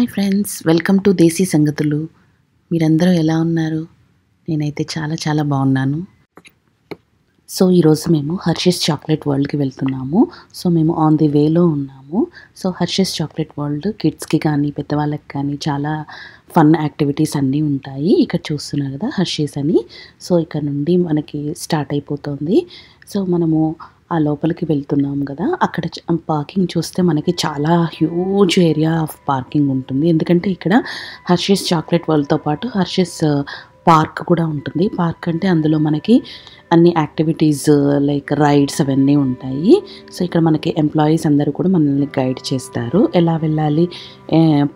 Hi friends, welcome to దేశీ సంగతులు. మీరందరూ ఎలా ఉన్నారు? నేనైతే చాలా చాలా బాగున్నాను. సో ఈరోజు మేము హర్షీస్ చాక్లెట్ వరల్డ్కి వెళ్తున్నాము. సో మేము ఆన్ ది వేలో ఉన్నాము. సో హర్షీస్ చాక్లెట్ వరల్డ్ కిడ్స్కి కానీ పెద్దవాళ్ళకి కానీ చాలా ఫన్ యాక్టివిటీస్ అన్నీ ఉంటాయి. ఇక్కడ చూస్తున్నారు కదా హర్షీస్ అని. సో ఇక్కడ నుండి మనకి స్టార్ట్ అయిపోతుంది. సో మనము ఆ లోపలికి వెళ్తున్నాం కదా, అక్కడ పార్కింగ్ చూస్తే మనకి చాలా హ్యూజ్ ఏరియా ఆఫ్ పార్కింగ్ ఉంటుంది. ఎందుకంటే ఇక్కడ హర్షీస్ చాక్లెట్ వరల్డ్తో పాటు హర్షీస్ పార్క్ కూడా ఉంటుంది. పార్క్ అంటే అందులో మనకి అన్ని యాక్టివిటీస్ లైక్ రైడ్స్ అవన్నీ ఉంటాయి. సో ఇక్కడ మనకి ఎంప్లాయీస్ అందరూ కూడా మనల్ని గైడ్ చేస్తారు ఎలా వెళ్ళాలి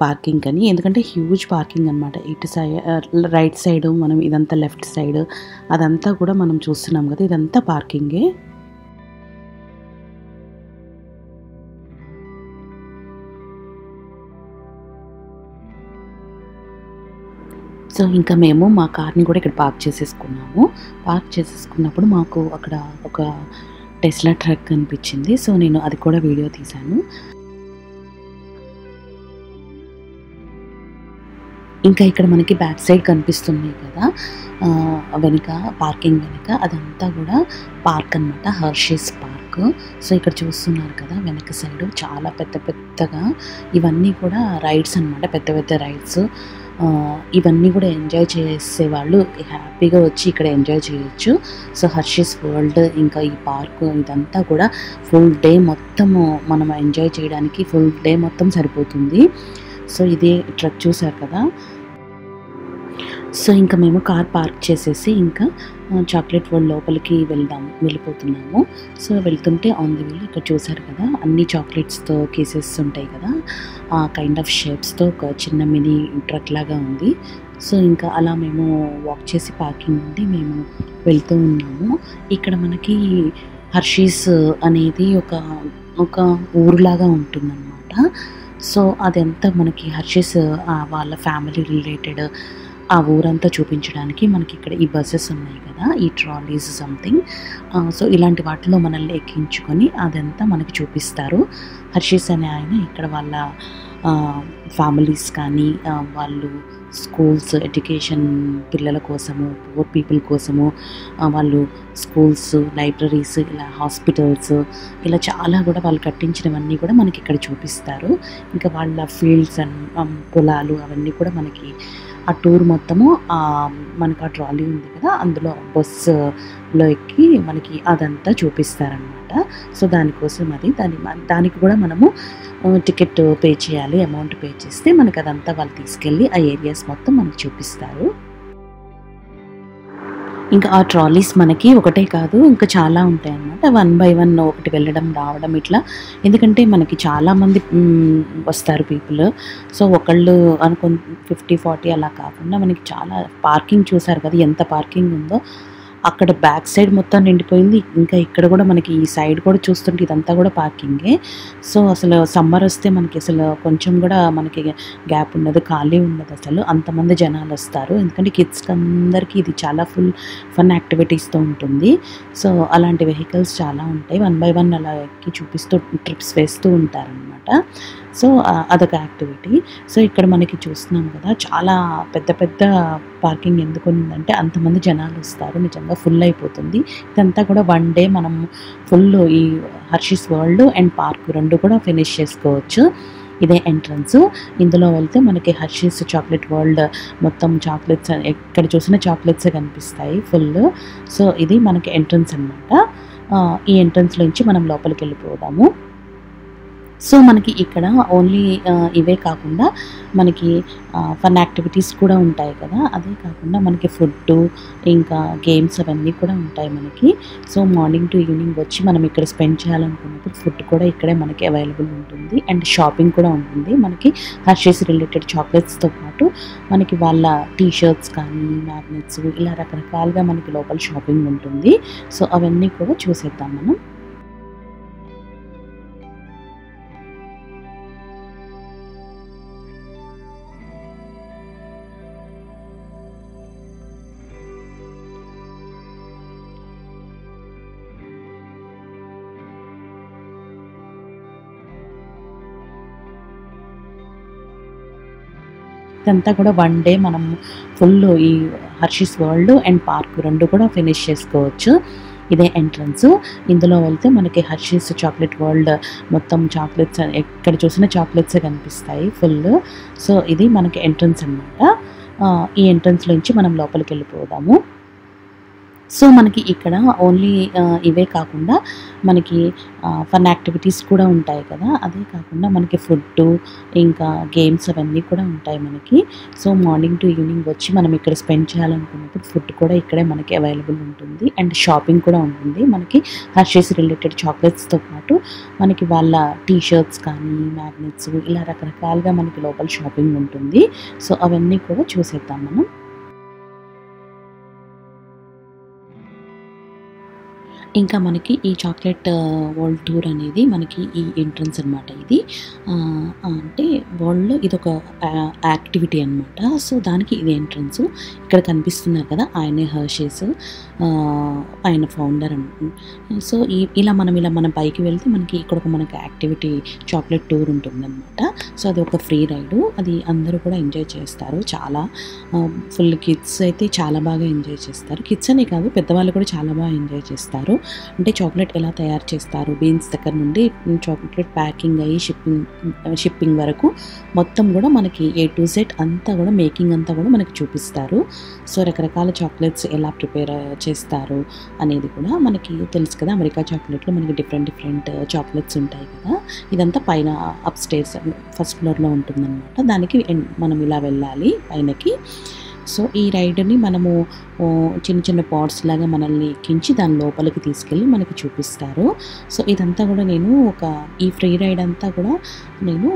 పార్కింగ్ అని. ఎందుకంటే హ్యూజ్ పార్కింగ్ అనమాట. ఇటు సైడ్ రైట్ సైడ్ మనం ఇదంతా లెఫ్ట్ సైడ్ అదంతా కూడా మనం చూస్తున్నాం కదా, ఇదంతా పార్కింగే. సో ఇంకా మేము మా కార్ని కూడా ఇక్కడ పార్క్ చేసేసుకున్నాము. పార్క్ చేసేసుకున్నప్పుడు మాకు అక్కడ ఒక టెస్లా ట్రక్ కనిపించింది. సో నేను అది కూడా వీడియో తీశాను. ఇంకా ఇక్కడ మనకి బ్యాక్ సైడ్ కనిపిస్తుంది కదా, వెనుక పార్కింగ్ వెనుక అదంతా కూడా పార్క్ అనమాట, హర్షీస్ పార్క్. సో ఇక్కడ చూస్తున్నారు కదా వెనక సైడ్ చాలా పెద్ద పెద్దగా ఇవన్నీ కూడా రైడ్స్ అనమాట, పెద్ద పెద్ద రైడ్స్. ఇవన్నీ కూడా ఎంజాయ్ చేసేవాళ్ళు హ్యాపీగా వచ్చి ఇక్కడ ఎంజాయ్ చేయొచ్చు. సో హర్షీస్ వరల్డ్ ఇంకా ఈ పార్క్ ఇదంతా కూడా ఫుల్ డే మొత్తము మనం ఎంజాయ్ చేయడానికి ఫుల్ డే మొత్తం సరిపోతుంది. సో ఇది ట్రక్ చూసారు కదా. సో ఇంకా మేము కార్ పార్క్ చేసేసి ఇంకా చాక్లెట్ వరల్డ్ లోపలికి వెళ్ళిపోతున్నాము. సో వెళ్తుంటే ఆన్ ది వేలో ఇక్కడ చూసారు కదా అన్ని చాక్లెట్స్తో కేసెస్ ఉంటాయి కదా, ఆ కైండ్ ఆఫ్ షేప్స్తో ఒక చిన్న మినీ ట్రక్ లాగా ఉంది. సో ఇంకా అలా మేము వాక్ చేసి పార్కింగ్ నుండి మేము వెళ్తూ ఉన్నాము. ఇక్కడ మనకి హర్షీస్ అనేది ఒక ఊరులాగా ఉంటుందన్నమాట. సో అదంతా మనకి హర్షీస్ వాళ్ళ ఫ్యామిలీ రిలేటెడ్ ఆ ఊరంతా చూపించడానికి మనకి ఇక్కడ ఈ బస్సెస్ ఉన్నాయి కదా, ఈ ట్రాలీస్ సంథింగ్. సో ఇలాంటి వాటిలో మనల్ని ఎక్కించుకొని అదంతా మనకి చూపిస్తారు. హర్షీస్ అనే ఆయన ఇక్కడ వాళ్ళ ఫ్యామిలీస్ కానీ వాళ్ళు స్కూల్స్ ఎడ్యుకేషన్ పిల్లల కోసము, పూర్ పీపుల్ కోసము వాళ్ళు స్కూల్స్, లైబ్రరీస్, ఇలా హాస్పిటల్స్, ఇలా చాలా కూడా వాళ్ళు కట్టించినవన్నీ కూడా మనకి ఇక్కడ చూపిస్తారు. ఇంకా వాళ్ళ ఫీల్డ్స్ అండ్ పొలాలు అవన్నీ కూడా మనకి ఆ టూర్ మొత్తము మనకు ఆ ట్రాలీ ఉంది కదా అందులో బస్సులో ఎక్కి మనకి అదంతా చూపిస్తారనమాట. సో దానికోసం దానికి కూడా మనము టికెట్ పే చేయాలి. అమౌంట్ పే చేస్తే మనకు అదంతా వాళ్ళు తీసుకెళ్ళి ఆ ఏరియాస్ మొత్తం మనకి చూపిస్తారు. ఇంకా ఆ ట్రాలీస్ మనకి ఒకటే కాదు ఇంకా చాలా ఉంటాయి అన్నమాట. 1 by 1 ఒకటి వెళ్ళడం రావడం ఇట్లా. ఎందుకంటే మనకి చాలామంది వస్తారు పీపుల్. సో ఒకళ్ళు 50-40 అలా కాకుండా మనకి చాలా పార్కింగ్ చూసారు కదా ఎంత పార్కింగ్ ఉందో. అక్కడ బ్యాక్ సైడ్ మొత్తం నిండిపోయింది. ఇంకా ఇక్కడ కూడా మనకి ఈ సైడ్ కూడా చూస్తుంటే ఇదంతా కూడా పార్కింగే. సో అసలు సమ్మర్ వస్తే మనకి అసలు కొంచెం కూడా మనకి గ్యాప్ ఉండదు, ఖాళీ ఉండదు, అసలు అంతమంది జనాలు వస్తారు. ఎందుకంటే కిడ్స్ అందరికీ ఇది చాలా ఫుల్ ఫన్ యాక్టివిటీస్తో ఉంటుంది. సో అలాంటి వెహికల్స్ చాలా ఉంటాయి. 1 by 1 అలా ఎక్కి చూపిస్తూ ట్రిప్స్ వేస్తూ ఉంటారనమాట. సో అదొక యాక్టివిటీ. సో ఇక్కడ మనకి చూస్తున్నాం కదా చాలా పెద్ద పెద్ద పార్కింగ్ ఎందుకు ఉందంటే అంతమంది జనాలు వస్తారు, నిజంగా ఫుల్ అయిపోతుంది. ఇదంతా కూడా 1 డే మనం ఫుల్ ఈ హర్షీస్ వరల్డ్ అండ్ పార్క్ రెండు కూడా ఫినిష్ చేసుకోవచ్చు. ఇదే ఎంట్రన్స్. ఇందులో వెళ్తే మనకి హర్షీస్ చాక్లెట్ వరల్డ్ మొత్తం చాక్లెట్స్ ఎక్కడ చూసినా చాక్లెట్సే కనిపిస్తాయి ఫుల్. సో ఇది మనకి ఎంట్రన్స్ అనమాట. ఈ ఎంట్రన్స్లో నుంచి మనం లోపలికి వెళ్ళిపోదాము. సో మనకి ఇక్కడ ఓన్లీ ఇవే కాకుండా మనకి ఫన్ యాక్టివిటీస్ కూడా ఉంటాయి కదా, అదే కాకుండా మనకి ఫుడ్ ఇంకా గేమ్స్ అవన్నీ కూడా ఉంటాయి మనకి. సో మార్నింగ్ టు ఈవినింగ్ వచ్చి మనం ఇక్కడ స్పెండ్ చేయాలనుకున్నప్పుడు ఫుడ్ కూడా ఇక్కడే మనకి అవైలబుల్ ఉంటుంది. అండ్ షాపింగ్ కూడా ఉంటుంది మనకి. హర్షీస్ రిలేటెడ్ చాక్లెట్స్తో పాటు మనకి వాళ్ళ టీషర్ట్స్ కానీ మ్యాగ్నెట్స్ ఇలా రకరకాలుగా మనకి లోపల షాపింగ్ ఉంటుంది. సో అవన్నీ కూడా చూసేద్దాం మనం. ఇదంతా కూడా వన్ డే మనం ఫుల్ ఈ హర్షీస్ వరల్డ్ అండ్ పార్క్ రెండు కూడా ఫినిష్ చేసుకోవచ్చు. ఇదే ఎంట్రన్స్. ఇందులో వెళ్తే మనకి హర్షీస్ చాక్లెట్ వరల్డ్ మొత్తం చాక్లెట్స్ ఎక్కడ చూసినా చాక్లెట్సే కనిపిస్తాయి ఫుల్. సో ఇది మనకి ఎంట్రన్స్ అనమాట. ఈ ఎంట్రన్స్లో నుంచి మనం లోపలికి వెళ్ళిపోదాము. సో మనకి ఇక్కడ ఓన్లీ ఇవే కాకుండా మనకి ఫన్ యాక్టివిటీస్ కూడా ఉంటాయి కదా, అదే కాకుండా మనకి ఫుడ్ ఇంకా గేమ్స్ అవన్నీ కూడా ఉంటాయి మనకి. సో మార్నింగ్ టు ఈవినింగ్ వచ్చి మనం ఇక్కడ స్పెండ్ చేయాలనుకున్నప్పుడు ఫుడ్ కూడా ఇక్కడే మనకి అవైలబుల్ ఉంటుంది అండ్ షాపింగ్ కూడా ఉంటుంది. మనకి హర్షీస్ రిలేటెడ్ చాక్లెట్స్తో పాటు మనకి వాళ్ళ టీషర్ట్స్ కానీ మ్యాగ్నెట్స్ ఇలా రకరకాలుగా మనకి లోపల షాపింగ్ ఉంటుంది. సో అవన్నీ కూడా చూసేద్దాం మనం. ఇంకా మనకి ఈ చాక్లెట్ వరల్డ్ టూర్ అనేది మనకి ఈ ఎంట్రన్స్ అనమాట. ఇది అంటే వరల్డ్లో ఇదొక యాక్టివిటీ అనమాట. సో దానికి ఇది ఎంట్రన్స్. ఇక్కడ కనిపిస్తున్నారు కదా, ఆయనే హర్షీస్ ఆయన ఫౌండర్ అనమాట. సో ఇలా మనం పైకి వెళ్తే మనకి ఇక్కడ మనకి యాక్టివిటీ చాక్లెట్ టూర్ ఉంటుందన్నమాట. సో అది ఒక ఫ్రీ రైడు. అది అందరూ కూడా ఎంజాయ్ చేస్తారు. చాలా ఫుల్ కిడ్స్ అయితే చాలా బాగా ఎంజాయ్ చేస్తారు. కిడ్స్ అనే కాదు, పెద్దవాళ్ళు కూడా చాలా బాగా ఎంజాయ్ చేస్తారు. అంటే చాక్లెట్ ఎలా తయారు చేస్తారు, బీన్స్ దగ్గర నుండి చాక్లెట్ ప్యాకింగ్ అయ్యి షిప్పింగ్ వరకు మొత్తం కూడా మనకి A to Z అంతా కూడా మేకింగ్ అంతా కూడా మనకి చూపిస్తారు. సో రకరకాల చాక్లెట్స్ ఎలా ప్రిపేర్ చేస్తారు అనేది కూడా మనకి తెలుసు కదా. అమెరికా చాక్లెట్లో మనకి డిఫరెంట్ చాక్లెట్స్ ఉంటాయి కదా. ఇదంతా పైన అప్ స్టేర్స్ ఫస్ట్ ఫ్లోర్లో ఉంటుందన్నమాట. దానికి మనం ఇలా వెళ్ళాలి పైనకి. సో ఈ రైడ్ని మనము చిన్న పాట్స్ లాగా మనల్ని ఎక్కించి దాని లోపలికి తీసుకెళ్ళి మనకి చూపిస్తారు. సో ఇదంతా కూడా నేను ఈ ఫ్రీ రైడ్ అంతా కూడా నేను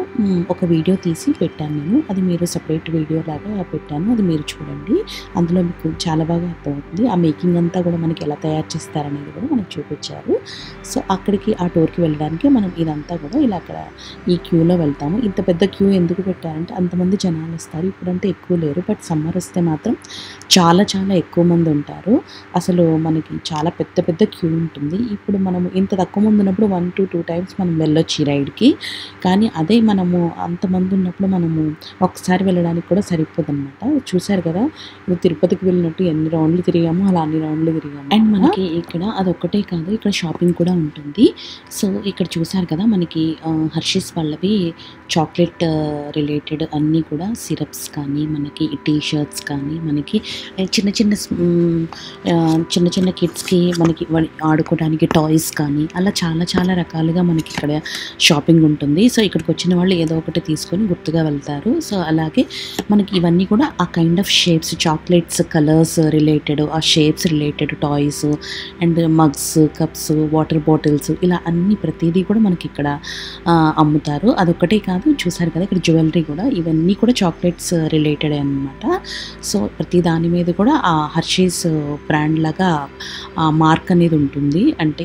ఒక వీడియో తీసి పెట్టాను. అది మీరు సపరేట్ వీడియో లాగా పెట్టాను, అది మీరు చూడండి. అందులో మీకు చాలా బాగా అర్థమవుతుంది. ఆ మేకింగ్ అంతా కూడా మనకి ఎలా తయారు చేస్తారనేది కూడా మనకు చూపించారు. సో అక్కడికి ఆ టూర్కి వెళ్ళడానికి మనం ఇదంతా కూడా ఇలా అక్కడ ఈ క్యూలో వెళ్తాము. ఇంత పెద్ద క్యూ ఎందుకు పెట్టారంటే అంతమంది జనాలు వస్తారు. ఇప్పుడంటే ఎక్కువ లేరు, బట్ సమ్మర్ వస్తే మాత్రం చాలా ఎక్కువ మంది ఉంటారు. అసలు మనకి చాలా పెద్ద క్యూ ఉంటుంది. ఇప్పుడు మనము ఇంత తక్కువ మంది ఉన్నప్పుడు 1 to 2 times మనం వెళ్ళొచ్చు ఈ రైడ్కి. కానీ అదే మనము అంతమంది ఉన్నప్పుడు మనము ఒకసారి వెళ్ళడానికి కూడా సరిపోదన్నమాట. చూసారు కదా, ఇప్పుడు తిరుపతికి వెళ్ళినట్టు ఎన్ని రౌండ్లు తిరిగామో అలా అన్ని రౌండ్లు తిరిగాము. అండ్ మనకి ఇక్కడ అదొక్కటే కాదు, ఇక్కడ షాపింగ్ కూడా ఉంటుంది. సో ఇక్కడ చూసారు కదా, మనకి హర్షీస్ వాళ్ళవి చాక్లెట్ రిలేటెడ్ అన్నీ కూడా సిరప్స్ కానీ మనకి టీ షర్ట్స్ కానీ మనకి చిన్న కిడ్స్కి మనకి ఆడుకోవడానికి టాయ్స్ కానీ అలా చాలా రకాలుగా మనకి ఇక్కడ షాపింగ్ ఉంటుంది. సో ఇక్కడికి వచ్చిన వాళ్ళు ఏదో ఒకటి తీసుకొని గుర్తుగా వెళ్తారు. సో అలాగే మనకి ఇవన్నీ కూడా ఆ kind of shapes, chocolates colours related, ఆ shapes related toys and mugs, cups, water bottles ఇలా అన్ని ప్రతిదీ కూడా మనకి ఇక్కడ అమ్ముతారు. అదొక్కటే కాదు, చూసారు కదా ఇక్కడ జ్యువెలరీ కూడా, ఇవన్నీ కూడా చాక్లెట్స్ రిలేటెడ్ అనమాట. సో ప్రతి దాని మీద కూడా ఆ హర్షీస్ బ్రాండ్ లాగా మార్క్ అనేది ఉంటుంది, అంటే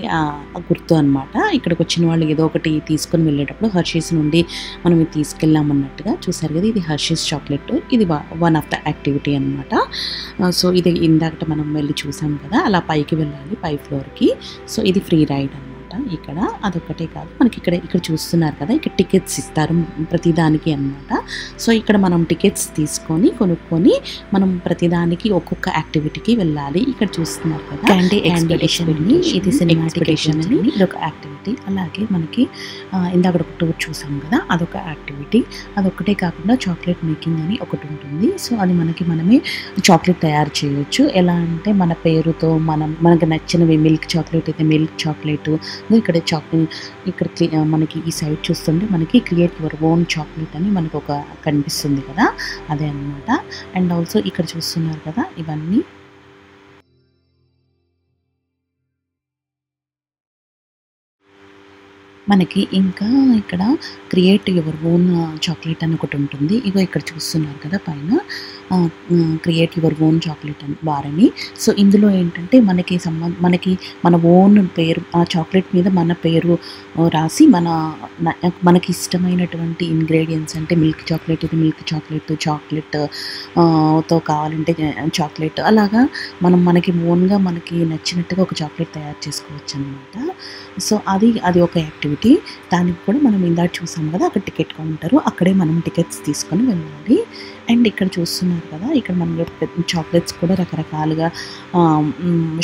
గుర్తు అనమాట. ఇక్కడికి వచ్చిన వాళ్ళు ఏదో ఒకటి తీసుకొని వెళ్ళేటప్పుడు హర్షీస్ నుండి మనం ఇది తీసుకెళ్ళామన్నట్టుగా. చూసారు కదా, ఇది హర్షీస్ చాక్లెట్, ఇది వన్ ఆఫ్ ద యాక్టివిటీ అనమాట. సో ఇది ఇందాక మనం వెళ్ళి చూసాం కదా, అలా పైకి వెళ్ళాలి పై ఫ్లోర్కి. సో ఇది ఫ్రీ రైడ్ అనమాట ఇక్కడ. అదొక్కటే కాదు, మనకి ఇక్కడ చూస్తున్నారు కదా, ఇక్కడ టికెట్స్ ఇస్తారు ప్రతిదానికి అనమాట. సో ఇక్కడ మనం టికెట్స్ తీసుకొని కొనుక్కొని మనం ప్రతిదానికి ఒక్కొక్క యాక్టివిటీకి వెళ్ళాలి. ఇక్కడ చూస్తున్నారు కదా, క్యాండీ ఎక్స్పెడిషన్ అని, ఇది సినిమా ఎక్స్పెడిషన్ అని ఇదొక యాక్టివిటీ. అలాగే మనకి ఇందాక ఒక టూర్ చూసాం కదా, అదొక యాక్టివిటీ. అదొక్కటే కాకుండా చాక్లెట్ మేకింగ్ అని ఒకటి ఉంటుంది. సో అది మనమే చాక్లెట్ తయారు చేయొచ్చు. ఎలా అంటే మన పేరుతో మనకు నచ్చినవి, మిల్క్ చాక్లెట్ అయితే మిల్క్ చాక్లెట్, ఇక్కడ మనకి ఈ సైడ్ చూస్తుంటే మనకి క్రియేట్ యువర్ ఓన్ చాక్లెట్ అని మనకు ఒక కనిపిస్తుంది కదా, అదే అన్నమాట. అండ్ ఆల్సో ఇక్కడ చూస్తున్నారు కదా, ఇవన్నీ మనకి ఇంకా ఇక్కడ క్రియేట్ యువర్ ఓన్ చాక్లెట్ అని ఒకటి ఉంటుంది. ఇగో ఇక్కడ చూస్తున్నారు కదా పైన, create your own chocolate bar అని. సో ఇందులో ఏంటంటే మనకి మన ఓన్ పేరు ఆ చాక్లెట్ మీద మన పేరు రాసి మనకి ఇష్టమైనటువంటి ఇంగ్రీడియంట్స్ అంటే మిల్క్ చాక్లెట్ ఇది మిల్క్ చాక్లెట్ తో కావాలంటే చాక్లెట్ అలాగా మనకి ఓన్గా మనకి నచ్చినట్టుగా ఒక చాక్లెట్ తయారు చేసుకోవచ్చు అనమాట. సో అది ఒక యాక్టివిటీ. దానికి కూడా మనం ఇందాక చూసాం కదా, అక్కడ టికెట్ కౌంటరు, అక్కడే మనం టికెట్స్ తీసుకొని వెళ్ళాలి. అండ్ ఇక్కడ చూస్తున్నారు కదా, ఇక్కడ మనం చాక్లెట్స్ కూడా రకరకాలుగా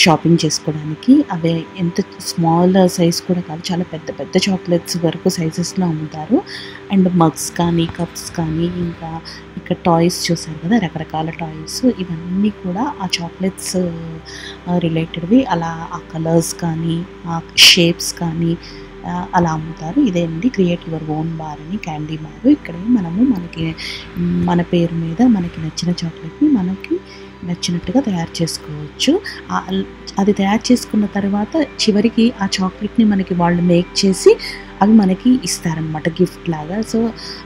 షాపింగ్ చేసుకోవడానికి అవే ఎంత స్మాల్ సైజ్ కూడా కాదు, చాలా పెద్ద పెద్ద చాక్లెట్స్ వరకు సైజెస్లో అమ్ముతారు. అండ్ మగ్స్ కానీ కప్స్ కానీ ఇంకా ఇక్కడ టాయ్స్ చూసారు కదా, రకరకాల టాయ్స్, ఇవన్నీ కూడా ఆ చాక్లెట్స్ రిలేటెడ్వి. అలా ఆ కలర్స్ కానీ ఆ షేప్స్ కానీ అలా అమ్ముతారు. ఇదేంటి క్రియేట్ యువర్ ఓన్ బార్ అని, క్యాండీ బార్. ఇక్కడ మనకి మన పేరు మీద మనకి నచ్చిన చాక్లెట్ని మనకి నచ్చినట్టుగా తయారు చేసుకోవచ్చు. అది తయారు చేసుకున్న తర్వాత చివరికి ఆ చాక్లెట్ని మనకి వాళ్ళు మేక్ చేసి అవి మనకి ఇస్తారనమాట గిఫ్ట్ లాగా. సో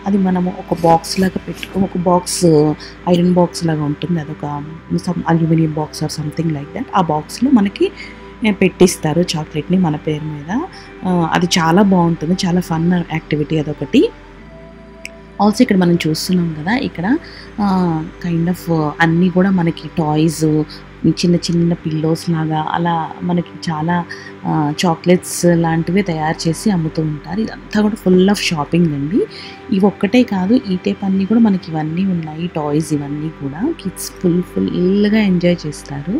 అది మనము ఒక బాక్స్ లాగా ఒక బాక్స్ ఐరన్ బాక్స్ లాగా ఉంటుంది, అదొక aluminium box or something like that. ఆ బాక్స్లో మనకి పెట్టిస్తారు చాక్లెట్ని మన పేరు మీద. అది చాలా బాగుంటుంది, చాలా ఫన్ యాక్టివిటీ అదొకటి. ఆల్సో ఇక్కడ మనం చూస్తున్నాం కదా, ఇక్కడ కైండ్ ఆఫ్ అన్నీ కూడా మనకి టాయ్స్, చిన్న చిన్న పిల్లోస్ లాగా అలా మనకి చాలా చాక్లెట్స్ లాంటివి తయారు చేసి అమ్ముతూ ఉంటారు. ఇదంతా కూడా ఫుల్ ఆఫ్ షాపింగ్ అండి. ఇవి ఒక్కటే కాదు, ఈ టైప్ అన్నీ కూడా మనకి ఇవన్నీ ఉన్నాయి, టాయ్స్ ఇవన్నీ కూడా కిడ్స్ ఫుల్గా ఎంజాయ్ చేస్తారు.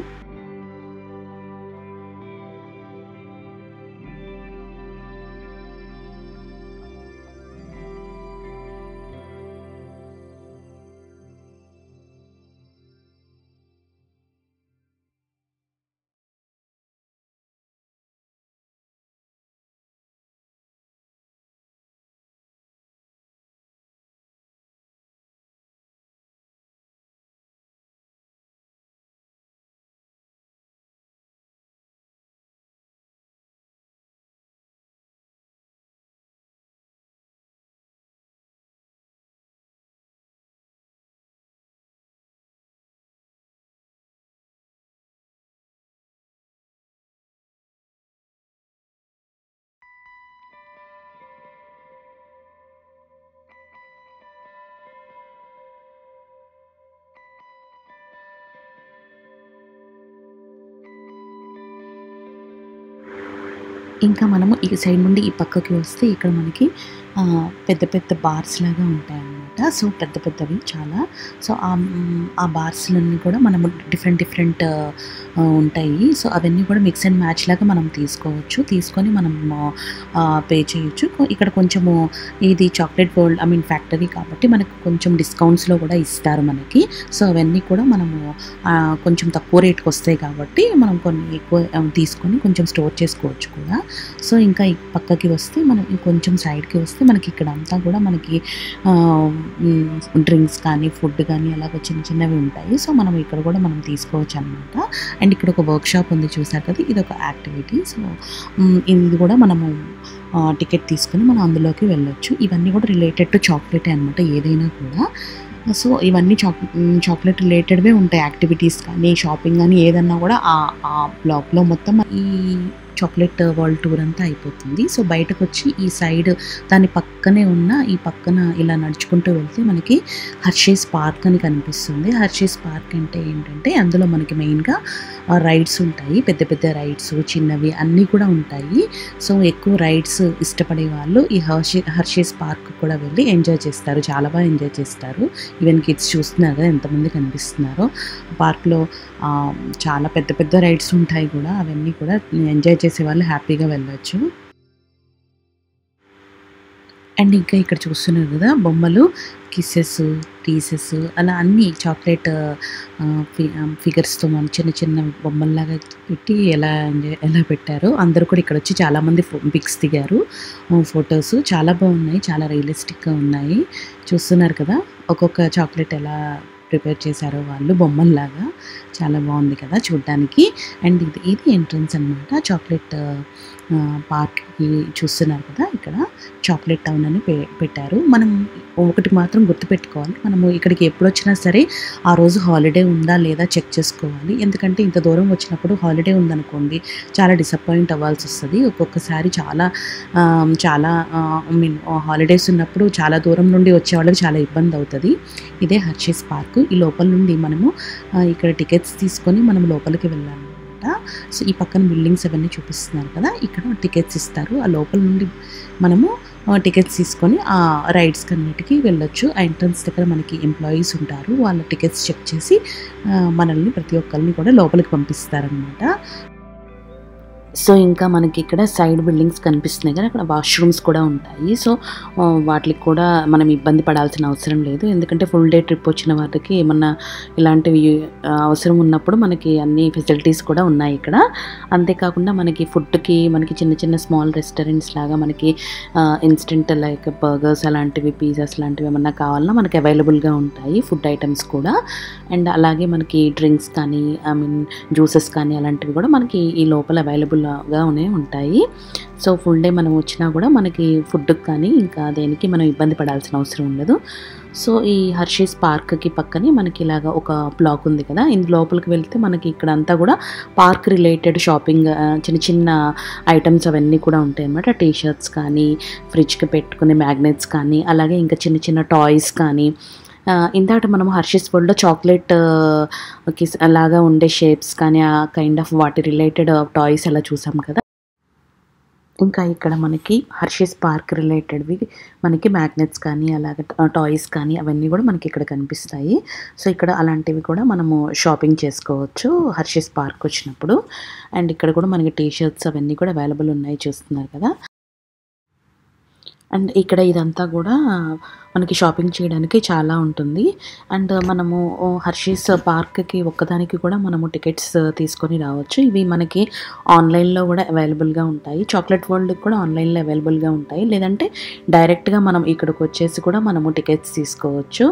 ఇంకా మనము ఈ సైడ్ నుండి ఈ పక్కకి వస్తే ఇక్కడ మనకి పెద్ద పెద్ద బార్స్ లాగా ఉంటాయన్నమాట. సో పెద్ద పెద్దవి చాలా. సో ఆ బార్స్లన్నీ కూడా మనము డిఫరెంట్ ఉంటాయి. సో అవన్నీ కూడా మిక్స్ అండ్ మ్యాచ్ లాగా మనం తీసుకొని మనం పే చేయొచ్చు. ఇక్కడ కొంచెము ఇది చాక్లెట్ వరల్డ్ ఫ్యాక్టరీ కాబట్టి మనకు కొంచెం డిస్కౌంట్స్లో కూడా ఇస్తారు మనకి. సో అవన్నీ కూడా మనము కొంచెం తక్కువ రేట్కి వస్తాయి కాబట్టి మనం కొన్ని ఎక్కువ తీసుకొని కొంచెం స్టోర్ చేసుకోవచ్చు కూడా. సో ఇంకా ఈ పక్కకి వస్తే మనం కొంచెం సైడ్కి వస్తే మనకి ఇక్కడ అంతా కూడా మనకి డ్రింక్స్ కానీ ఫుడ్ కానీ అలాగ చిన్న చిన్నవి ఉంటాయి. సో మనం ఇక్కడ కూడా మనం తీసుకోవచ్చు అనమాట. అండ్ ఇక్కడ ఒక వర్క్ షాప్ ఉంది చూసారు కదా, ఇది ఒక యాక్టివిటీ. సో ఇది కూడా మనము టికెట్ తీసుకుని మనం అందులోకి వెళ్ళొచ్చు. ఇవన్నీ కూడా రిలేటెడ్ టు చాక్లెటే అనమాట, ఏదైనా కూడా. సో ఇవన్నీ చాక్లెట్ రిలేటెడ్వే ఉంటాయి, యాక్టివిటీస్ కానీ షాపింగ్ కానీ ఏదన్నా కూడా ఆ బ్లాక్లో మొత్తం ఈ చాక్లెట్ వరల్డ్ టూర్ అంతా అయిపోతుంది. సో బయటకు వచ్చి ఈ సైడ్ దాని పక్కనే ఉన్న ఈ పక్కన ఇలా నడుచుకుంటూ వెళ్తే మనకి హర్షీస్ పార్క్ అని కనిపిస్తుంది. హర్షీస్ పార్క్ అంటే ఏంటంటే అందులో మనకి మెయిన్గా రైడ్స్ ఉంటాయి, పెద్ద పెద్ద రైడ్స్ చిన్నవి అన్నీ కూడా ఉంటాయి. సో ఎక్కువ రైడ్స్ ఇష్టపడే వాళ్ళు ఈ హర్షీస్ పార్క్ కూడా వెళ్ళి ఎంజాయ్ చేస్తారు, చాలా బాగా ఎంజాయ్ చేస్తారు. ఈవెన్ కిడ్స్ చూస్తున్నారు కదా ఎంతమంది కనిపిస్తున్నారో. పార్క్లో చాలా పెద్ద పెద్ద రైడ్స్ ఉంటాయి కూడా, అవన్నీ కూడా ఎంజాయ్ చేసే వాళ్ళు హ్యాపీగా వెళ్ళొచ్చు. అండ్ ఇంకా ఇక్కడ చూస్తున్నారు కదా బొమ్మలు, కిస్సెస్ టీసెస్ అలా అన్నీ చాక్లెట్ ఫిగర్స్తో మనం చిన్న చిన్న బొమ్మల్లాగా పెట్టి ఎలా పెట్టారో. అందరూ కూడా ఇక్కడ వచ్చి చాలామంది పిక్స్ దిగారు, ఫొటోస్ చాలా బాగున్నాయి, చాలా రియలిస్టిక్గా ఉన్నాయి. చూస్తున్నారు కదా ఒక్కొక్క చాక్లెట్ ఎలా ప్రిపేర్ చేశారో వాళ్ళు బొమ్మల్లాగా, చాలా బాగుంది కదా చూడ్డానికి. అండ్ ఇది ఎంట్రన్స్ అనమాట చాక్లెట్ పార్క్కి. చూస్తున్నారు కదా ఇక్కడ చాక్లెట్ టౌన్ అని పెట్టారు. మనం ఒకటి మాత్రం గుర్తుపెట్టుకోవాలి, మనము ఇక్కడికి ఎప్పుడొచ్చినా సరే ఆ రోజు హాలిడే ఉందా లేదా చెక్ చేసుకోవాలి. ఎందుకంటే ఇంత దూరం వచ్చినప్పుడు హాలిడే ఉందనుకోండి చాలా డిసప్పాయింట్ అవ్వాల్సొస్తది. ఒక్కొక్కసారి చాలా ఐ మీన్ హాలిడేస్ ఉన్నప్పుడు చాలా దూరం నుండి వచ్చే వాళ్ళకి చాలా ఇబ్బందవుతది. ఇదే హర్షీస్ పార్క్. ఈ లోపల నుండి మనము ఇక్కడ టికెట్స్ తీసుకొని మనం లోపలికి వెళ్ళాలన్నమాట. సో ఈ పక్కన బిల్డింగ్స్ అవన్నీ చూపిస్తున్నారు కదా, ఇక్కడ టికెట్స్ ఇస్తారు. ఆ లోపల నుండి మనము టికెట్స్ తీసుకొని ఆ రైడ్స్కి అన్నిటికీ వెళ్ళొచ్చు. ఆ ఎంట్రన్స్ దగ్గర మనకి ఎంప్లాయీస్ ఉంటారు, వాళ్ళ టికెట్స్ చెక్ చేసి మనల్ని ప్రతి ఒక్కరిని కూడా లోపలికి పంపిస్తారనమాట. సో ఇంకా మనకి ఇక్కడ సైడ్ బిల్డింగ్స్ కనిపిస్తున్నాయి కదా, అక్కడ వాష్రూమ్స్ కూడా ఉంటాయి. సో వాటికి కూడా మనం ఇబ్బంది పడాల్సిన అవసరం లేదు, ఎందుకంటే ఫుల్ డే ట్రిప్ వచ్చిన వారికి ఏమన్నా ఇలాంటివి అవసరం ఉన్నప్పుడు మనకి అన్ని ఫెసిలిటీస్ కూడా ఉన్నాయి ఇక్కడ. అంతేకాకుండా మనకి ఫుడ్కి మనకి చిన్న చిన్న స్మాల్ రెస్టారెంట్స్ లాగా మనకి ఇన్స్టెంట్ లైక్ బర్గర్స్ అలాంటివి, పిజ్జాస్ లాంటివి ఏమన్నా కావాలన్నా మనకి అవైలబుల్గా ఉంటాయి ఫుడ్ ఐటమ్స్ కూడా. అండ్ అలాగే మనకి డ్రింక్స్ కానీ ఐ మీన్ జ్యూసెస్ కానీ అలాంటివి కూడా మనకి ఈ లోపల అవైలబుల్గానే ఉంటాయి. సో ఫుల్ డే మనం వచ్చినా కూడా మనకి ఫుడ్కి కానీ ఇంకా దేనికి మనం ఇబ్బంది పడాల్సిన అవసరం ఉండదు. సో ఈ హర్షీస్ పార్క్కి పక్కనే మనకి ఇలాగ ఒక బ్లాక్ ఉంది కదా, ఇందు లోపలికి వెళ్తే మనకి ఇక్కడ అంతా కూడా పార్క్ రిలేటెడ్ షాపింగ్ చిన్న చిన్న ఐటమ్స్ అవన్నీ కూడా ఉంటాయి అన్నమాట. టీ షర్ట్స్ కానీ, ఫ్రిడ్జ్కి పెట్టుకునే మ్యాగ్నెట్స్ కానీ, అలాగే ఇంకా చిన్న చిన్న టాయ్స్ కానీ, ఇందాక మనం హర్షీస్ వరల్డ్లో చాక్లెట్ లాగా ఉండే షేప్స్ కానీ ఆ కైండ్ ఆఫ్ వాటి రిలేటెడ్ టాయ్స్ అలా చూసాం కదా. ఇంకా ఇక్కడ మనకి హర్షీస్ పార్క్ రిలేటెడ్వి మనకి మ్యాగ్నెట్స్ కానీ అలాగే టాయ్స్ కానీ అవన్నీ కూడా మనకి ఇక్కడ కనిపిస్తాయి. సో ఇక్కడ అలాంటివి కూడా మనము షాపింగ్ చేసుకోవచ్చు హర్షీస్ పార్క్ వచ్చినప్పుడు. అండ్ ఇక్కడ కూడా మనకి టీ షర్ట్స్ అవన్నీ కూడా అవైలబుల్ ఉన్నాయి, చూస్తున్నారు కదా. అండ్ ఇక్కడ ఇదంతా కూడా మనకి షాపింగ్ చేయడానికి చాలా ఉంటుంది. అండ్ మనము హర్షీస్ పార్క్కి ఒక్కదానికి కూడా మనము టికెట్స్ తీసుకొని రావచ్చు. ఇవి మనకి ఆన్లైన్లో కూడా అవైలబుల్గా ఉంటాయి, చాక్లెట్ వరల్డ్కి కూడా ఆన్లైన్లో అవైలబుల్గా ఉంటాయి. లేదంటే డైరెక్ట్గా మనం ఇక్కడికి వచ్చేసి కూడా మనము టికెట్స్ తీసుకోవచ్చు.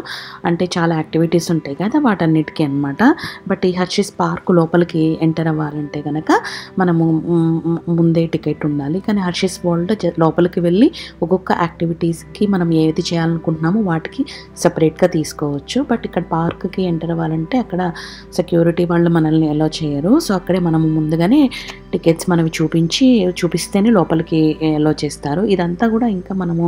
అంటే చాలా యాక్టివిటీస్ ఉంటాయి కదా వాటన్నిటికీ అనమాట. బట్ ఈ హర్షీస్ పార్క్ లోపలికి ఎంటర్ అవ్వాలంటే కనుక మనము ముందే టికెట్ ఉండాలి. కానీ హర్షీస్ వరల్డ్ లోపలికి వెళ్ళి ఒక్కొక్క యాక్టివిటీస్కి మనం ఏది చేయాలనుకుంటున్నామో వాటికి సపరేట్గా తీసుకోవచ్చు. బట్ ఇక్కడ పార్క్కి ఎంటర్ అవ్వాలంటే అక్కడ సెక్యూరిటీ వాళ్ళు మనల్ని అలో చేయరు. సో అక్కడే మనము ముందుగానే టికెట్స్ మనవి చూపిస్తేనే లోపలికి అలో చేస్తారు. ఇదంతా కూడా ఇంకా మనము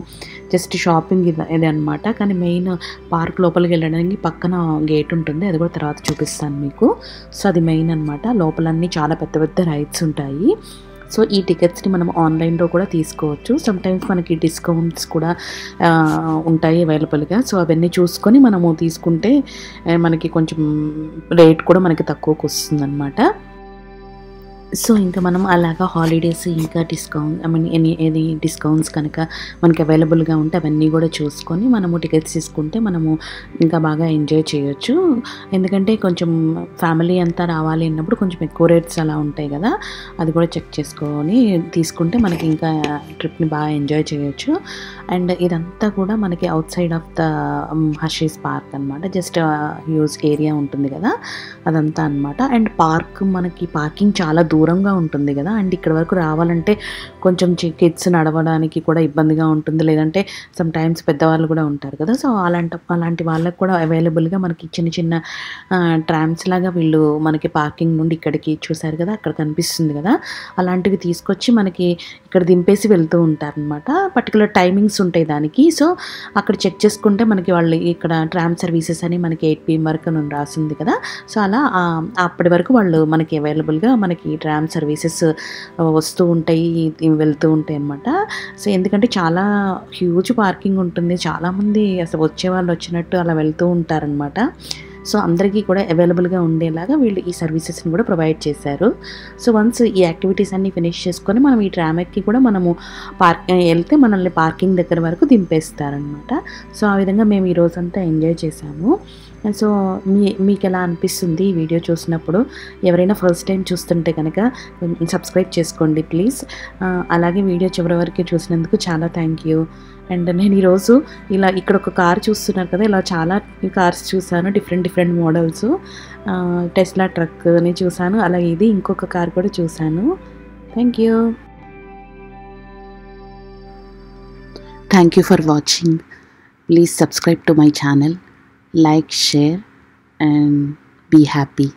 జస్ట్ షాపింగ్ ఇది అనమాట. కానీ మెయిన్ పార్క్ లోపలికి వెళ్ళడానికి పక్కన గేట్ ఉంటుంది, అది కూడా తర్వాత చూపిస్తాను మీకు. సో అది మెయిన్ అనమాట. లోపలన్నీ చాలా పెద్ద పెద్ద రైడ్స్ ఉంటాయి. సో ఈ టికెట్స్ని మనం ఆన్లైన్లో కూడా తీసుకోవచ్చు. సమ్టైమ్స్ మనకి డిస్కౌంట్స్ కూడా ఉంటాయి అవైలబుల్గా. సో అవన్నీ చూసుకొని మనము తీసుకుంటే మనకి కొంచెం రేట్ కూడా మనకి తక్కువకు వస్తుంది అనమాట. సో ఇంకా మనం అలాగా హాలిడేస్ ఇంకా డిస్కౌంట్ ఐ మీన్ ఏది డిస్కౌంట్స్ కనుక మనకి అవైలబుల్గా ఉంటే అవన్నీ కూడా చూసుకొని మనము టికెట్స్ తీసుకుంటే మనము ఇంకా బాగా ఎంజాయ్ చేయొచ్చు. ఎందుకంటే కొంచెం ఫ్యామిలీ అంతా రావాలి అన్నప్పుడు కొంచెం ఎక్కువ రేట్స్ అలా ఉంటాయి కదా, అది కూడా చెక్ చేసుకొని తీసుకుంటే మనకి ఇంకా ట్రిప్ని బాగా ఎంజాయ్ చేయొచ్చు. అండ్ ఇదంతా కూడా మనకి out side of the Hershey's park అనమాట. జస్ట్ హ్యూజ్ ఏరియా ఉంటుంది కదా అదంతా అనమాట. అండ్ పార్క్ మనకి పార్కింగ్ చాలా దూరంగా ఉంటుంది కదా. అండ్ ఇక్కడ వరకు రావాలంటే కొంచెం కిడ్స్ నడవడానికి కూడా ఇబ్బందిగా ఉంటుంది, లేదంటే సమ్ టైమ్స్ పెద్దవాళ్ళు కూడా ఉంటారు కదా. సో అలాంటి వాళ్ళకి కూడా అవైలబుల్గా మనకి చిన్న చిన్న ట్రామ్స్ లాగా వీళ్ళు మనకి పార్కింగ్ నుండి ఇక్కడికి చూసారు కదా, అక్కడ కనిపిస్తుంది కదా, అలాంటివి తీసుకొచ్చి మనకి ఇక్కడ దింపేసి వెళ్తూ ఉంటారనమాట. పర్టికులర్ టైమింగ్స్ ఉంటాయి దానికి. సో అక్కడ చెక్ చేసుకుంటే మనకి వాళ్ళు ఇక్కడ ట్రామ్ సర్వీసెస్ అని మనకి 8 PM వరకు అని రాసింది కదా. సో అలా అప్పటి వరకు వాళ్ళు మనకి అవైలబుల్గా మనకి ట్రామ్ సర్వీసెస్ వస్తూ ఉంటాయి, వెళ్తూ ఉంటాయి అన్నమాట. సో ఎందుకంటే చాలా హ్యూజ్ పార్కింగ్ ఉంటుంది, చాలామంది అసలు వచ్చే వాళ్ళు వచ్చినట్టు అలా వెళ్తూ ఉంటారనమాట. సో అందరికీ కూడా అవైలబుల్గా ఉండేలాగా వీళ్ళు ఈ సర్వీసెస్ని కూడా ప్రొవైడ్ చేశారు. సో వన్స్ ఈ యాక్టివిటీస్ అన్నీ ఫినిష్ చేసుకొని మనం ఈ ట్రామ్ ఎక్కి కూడా మనము వెళ్తే మనల్ని పార్కింగ్ దగ్గర వరకు దింపేస్తారనమాట. సో ఆ విధంగా మేము ఈ రోజంతా ఎంజాయ్ చేసాము. సో మీకు ఎలా అనిపిస్తుంది ఈ వీడియో చూసినప్పుడు? ఎవరైనా ఫస్ట్ టైం చూస్తుంటే కనుక సబ్స్క్రైబ్ చేసుకోండి ప్లీజ్. అలాగే వీడియో చివరి వరకు చూసినందుకు చాలా థ్యాంక్ యూ. అండ్ నేను ఈరోజు ఇలా ఇక్కడ ఒక కార్ చూస్తున్నారు కదా, ఇలా చాలా కార్స్ చూసాను, డిఫరెంట్ మోడల్స్. టెస్లా ట్రక్ని చూసాను, అలాగే ఇది ఇంకొక కార్ కూడా చూసాను. Thank you for watching. Please subscribe to my channel, like, share and be happy.